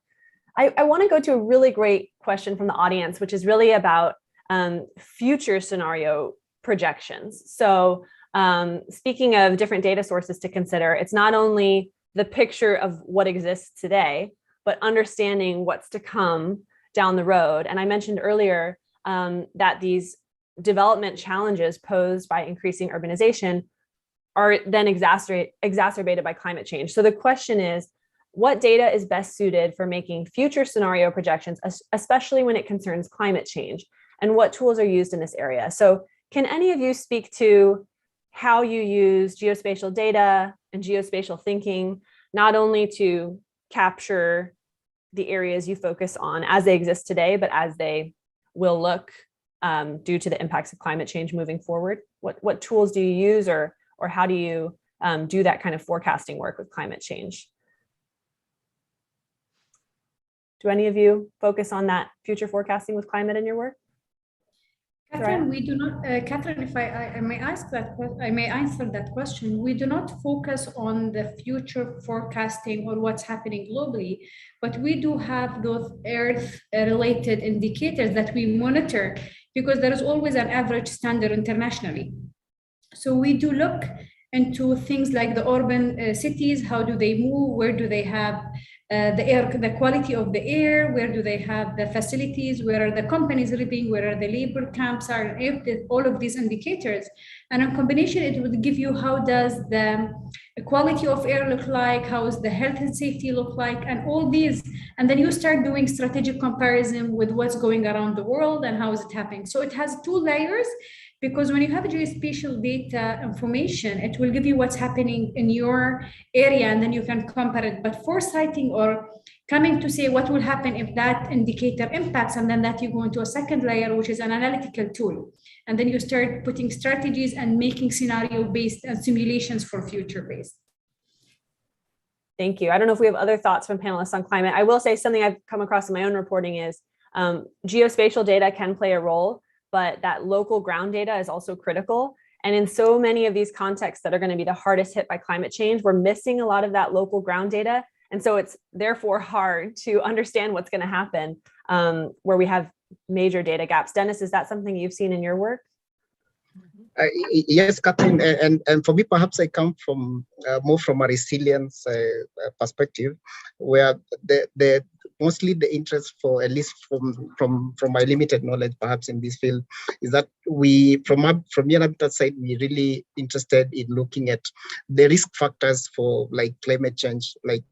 I want to go to a really great question from the audience, which is really about future scenario projections. So speaking of different data sources to consider, it's not only the picture of what exists today, but understanding what's to come down the road. And I mentioned earlier that these development challenges posed by increasing urbanization are then exacerbated by climate change. So the question is, what data is best suited for making future scenario projections, especially when it concerns climate change, and what tools are used in this area? So can any of you speak to how you use geospatial data and geospatial thinking, not only to capture the areas you focus on as they exist today, but as they will look due to the impacts of climate change moving forward? What tools do you use, or how do you do that kind of forecasting work with climate change? Do any of you focus on that future forecasting with climate in your work? Catherine, we do not, Catherine, if I may ask that, I may answer that question. We do not focus on the future forecasting or what's happening globally, but we do have those Earth-related indicators that we monitor, because there is always an average standard internationally. So we do look into things like the urban cities, how do they move, where do they have the quality of the air, where do they have the facilities, where are the companies living, where are the labor camps are, all of these indicators. And in combination, it would give you how does the quality of air look like, how is the health and safety look like, and all these. And then you start doing strategic comparison with what's going around the world and how is it happening. So it has two layers, because when you have geospatial data information, it will give you what's happening in your area, and then you can compare it. But foresighting or coming to say what will happen if that indicator impacts, and then that you go into a second layer, which is an analytical tool. And then you start putting strategies and making scenario-based and simulations for future-based. Thank you. I don't know if we have other thoughts from panelists on climate. I will say something I've come across in my own reporting is geospatial data can play a role, but that local ground data is also critical. And in so many of these contexts that are going to be the hardest hit by climate change, we're missing a lot of that local ground data. And so it's therefore hard to understand what's going to happen where we have major data gaps. Dennis, is that something you've seen in your work? Yes, Catherine, and for me, perhaps I come from more from a resilience perspective, where the mostly the interest, for at least from my limited knowledge, perhaps in this field, is that we from Your Habitat side, we're really interested in looking at the risk factors for like climate change, like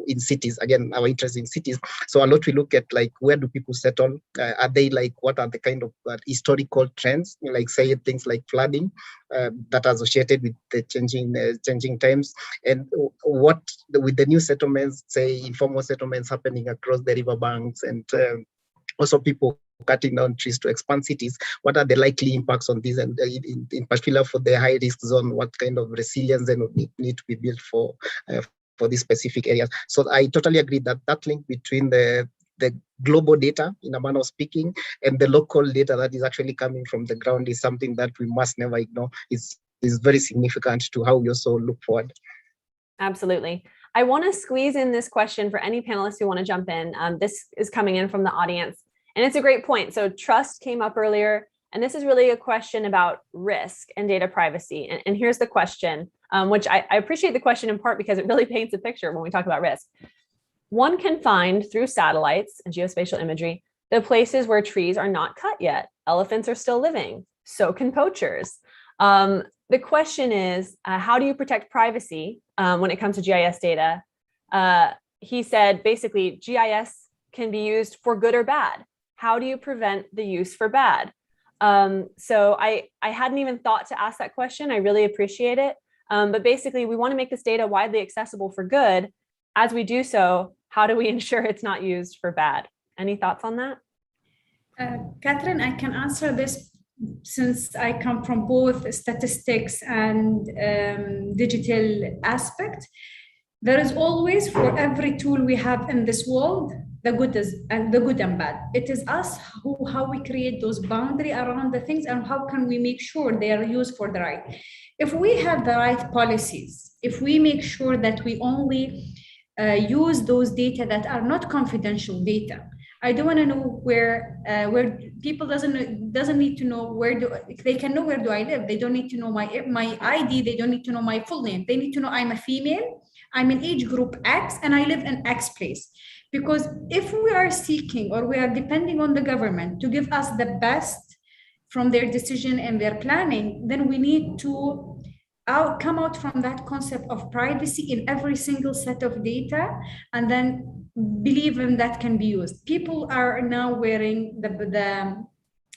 in cities. Again, our interest in cities. So a lot we look at, like, where do people settle? Are they, like, what are the kind of historical trends, like say things like flooding that are associated with the changing times, and what with the new settlements, say informal settlements happening across the riverbanks, and also people cutting down trees to expand cities. What are the likely impacts on this, and in particular for the high risk zone, what kind of resilience then would need to be built for these specific areas? So I totally agree that that link between the global data, in a manner of speaking, and the local data that is actually coming from the ground is something that we must never ignore. It's very significant to how we also look forward. Absolutely. I want to squeeze in this question for any panelists who want to jump in. This is coming in from the audience, and it's a great point. So trust came up earlier, and this is really a question about risk and data privacy. And here's the question, which I appreciate the question in part because it really paints a picture when we talk about risk. One can find through satellites and geospatial imagery the places where trees are not cut yet. Elephants are still living. So can poachers. The question is, how do you protect privacy when it comes to GIS data? He said, basically, GIS can be used for good or bad. How do you prevent the use for bad? So I hadn't even thought to ask that question. I really appreciate it. But basically, we want to make this data widely accessible for good. As we do so, how do we ensure it's not used for bad? Any thoughts on that? Catherine, I can answer this since I come from both statistics and digital aspect. There is always, for every tool we have in this world, the good and bad. It is us how we create those boundaries around the things, and how can we make sure they are used for the right. If we have the right policies, if we make sure that we only use those data that are not confidential data. I don't want to know where people doesn't need to know they can know where do I live. They don't need to know my ID. They don't need to know my full name. They need to know I'm a female, I'm in age group X, and I live in X place. Because if we are seeking, or we are depending on the government to give us the best from their decision and their planning, then we need to come out from that concept of privacy in every single set of data, and then believe in that can be used. People are now wearing the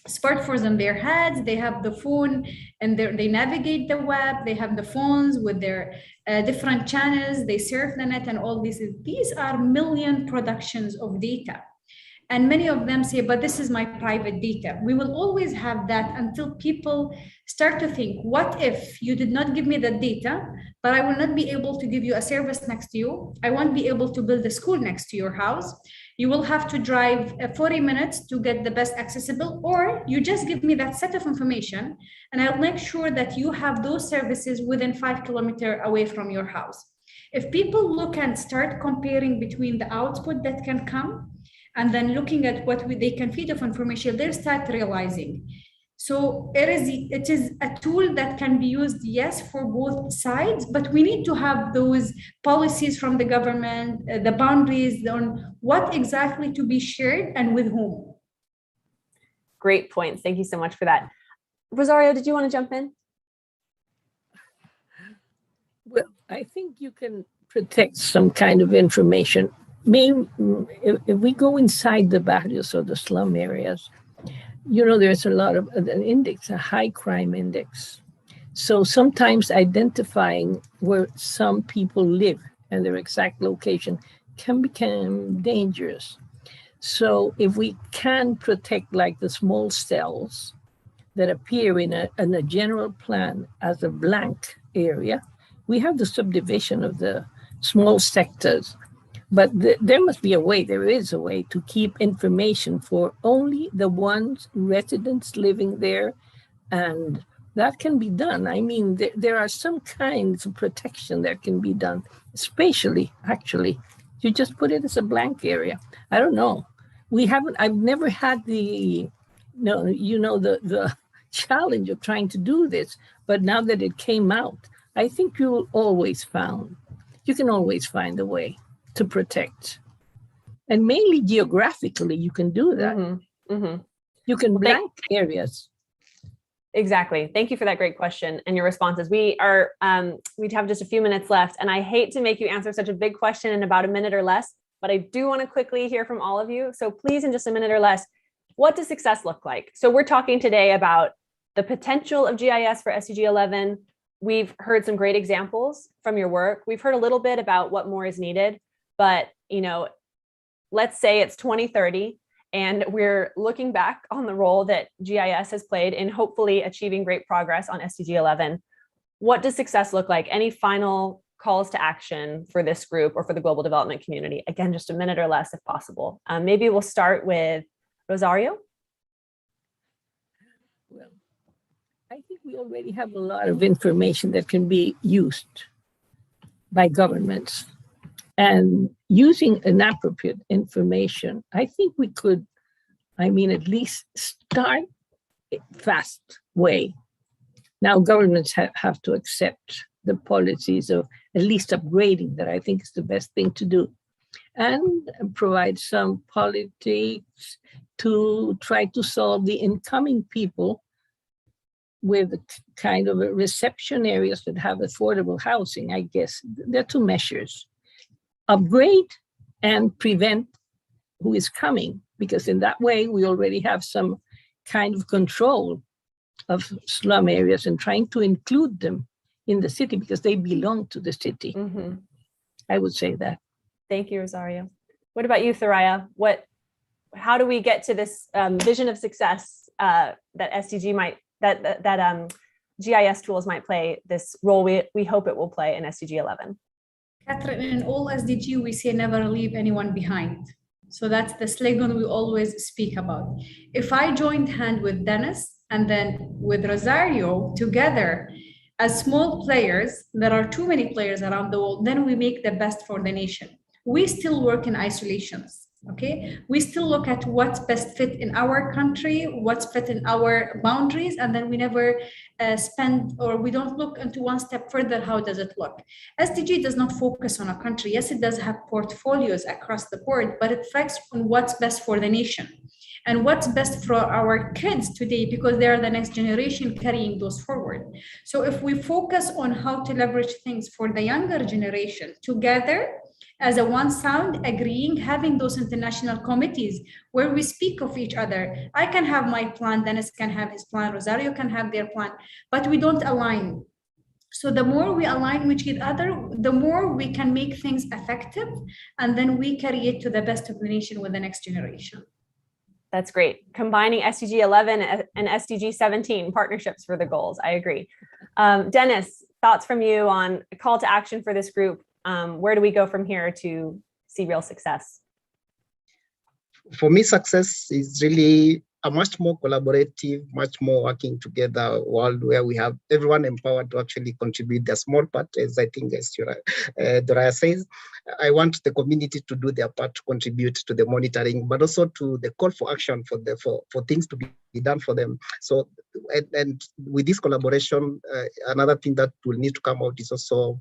smartphones on their heads. They have the phone, and they navigate the web. They have the phones with their different channels. They surf the net, and all this. These are million productions of data. And many of them say, but this is my private data. We will always have that until people start to think, what if you did not give me the data, but I will not be able to give you a service next to you. I won't be able to build a school next to your house. You will have to drive 40 minutes to get the best accessible, or you just give me that set of information, and I'll make sure that you have those services within 5 kilometers away from your house. If people look and start comparing between the output that can come, and then looking at what they can feed of information, they'll start realizing. So it is a tool that can be used, yes, for both sides, but we need to have those policies from the government, the boundaries on what exactly to be shared and with whom. Great points. Thank you so much for that. Rosario, did you want to jump in? Well, I think you can protect some kind of information. Maybe if we go inside the barrios or the slum areas, there's a lot of an index, a high crime index. So sometimes identifying where some people live and their exact location can become dangerous. So if we can protect, like, the small cells that appear in a general plan as a blank area, we have the subdivision of the small sectors. But there must be there is a way to keep information for only the residents living there, and that can be done. I mean, there are some kinds of protection that can be done, spatially, actually. You just put it as a blank area. I don't know. I've never had the challenge of trying to do this, but now that it came out, I think you can always find a way to protect. And mainly geographically, you can do that. Mm-hmm. Mm-hmm. You can blank areas. Exactly. Thank you for that great question and your responses. We have just a few minutes left, and I hate to make you answer such a big question in about a minute or less, but I do want to quickly hear from all of you. So please, in just a minute or less, what does success look like? So we're talking today about the potential of GIS for SDG 11. We've heard some great examples from your work. We've heard a little bit about what more is needed, but let's say it's 2030. And we're looking back on the role that GIS has played in hopefully achieving great progress on SDG 11. What does success look like? Any final calls to action for this group or for the global development community? Again, just a minute or less if possible. Maybe we'll start with Rosario. Well, I think we already have a lot of information that can be used by governments. And using inappropriate information, I think we could, at least start a fast way. Now governments have to accept the policies of at least upgrading that I think is the best thing to do. And provide some politics to try to solve the incoming people with kind of reception areas that have affordable housing, I guess. There are two measures. Upgrade and prevent who is coming, because in that way we already have some kind of control of slum areas and trying to include them in the city because they belong to the city. Mm-hmm. I would say that. Thank you, Rosario. What about you, Thoraya? How do we get to this vision of success that SDG that GIS tools might play this role we hope it will play in SDG 11? Catherine, in all SDG, we say never leave anyone behind. So that's the slogan we always speak about. If I joined hand with Dennis and then with Rosario together as small players, there are too many players around the world, then we make the best for the nation. We still work in isolations, okay? We still look at what's best fit in our country, what's fit in our boundaries, and then we never we don't look into one step further, how does it look? SDG does not focus on a country. Yes, it does have portfolios across the board, but it focuses on what's best for the nation and what's best for our kids today, because they are the next generation carrying those forward. So if we focus on how to leverage things for the younger generation together, as a one sound, agreeing, having those international committees where we speak of each other. I can have my plan, Dennis can have his plan, Rosario can have their plan, but we don't align. So the more we align with each other, the more we can make things effective, and then we carry it to the best of the nation with the next generation. That's great. Combining SDG 11 and SDG 17 partnerships for the goals. I agree. Dennis, thoughts from you on a call to action for this group? Where do we go from here to see real success? For me, success is really a much more collaborative, much more working together world where we have everyone empowered to actually contribute their small part, as I think as Thoraya says. I want the community to do their part to contribute to the monitoring, but also to the call for action for things to be done for them. So, and with this collaboration, another thing that will need to come out is also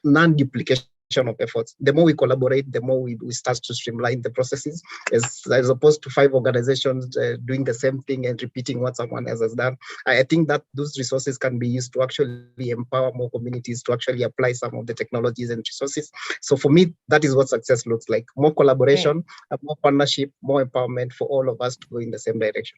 non-duplication of efforts. The more we collaborate, the more we start to streamline the processes, as opposed to 5 organizations doing the same thing and repeating what someone else has done. I think that those resources can be used to actually empower more communities to actually apply some of the technologies and resources. So for me, that is what success looks like: more collaboration, more partnership, more empowerment for all of us to go in the same direction.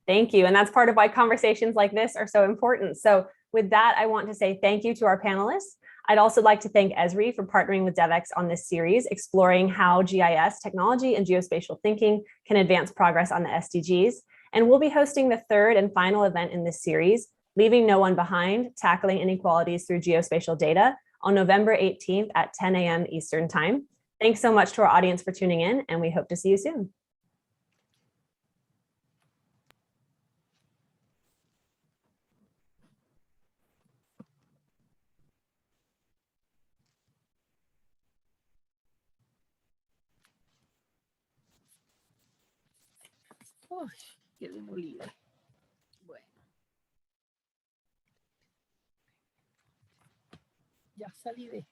Thank you. And that's part of why conversations like this are so important. So with that, I want to say thank you to our panelists. I'd also like to thank Esri for partnering with DevEx on this series, exploring how GIS technology and geospatial thinking can advance progress on the SDGs. And we'll be hosting the 3rd and final event in this series, Leaving No One Behind, Tackling Inequalities Through Geospatial Data, on November 18th at 10 a.m. Eastern Time. Thanks so much to our audience for tuning in, and we hope to see you soon. Uy, qué demolida. Bueno. Ya salí de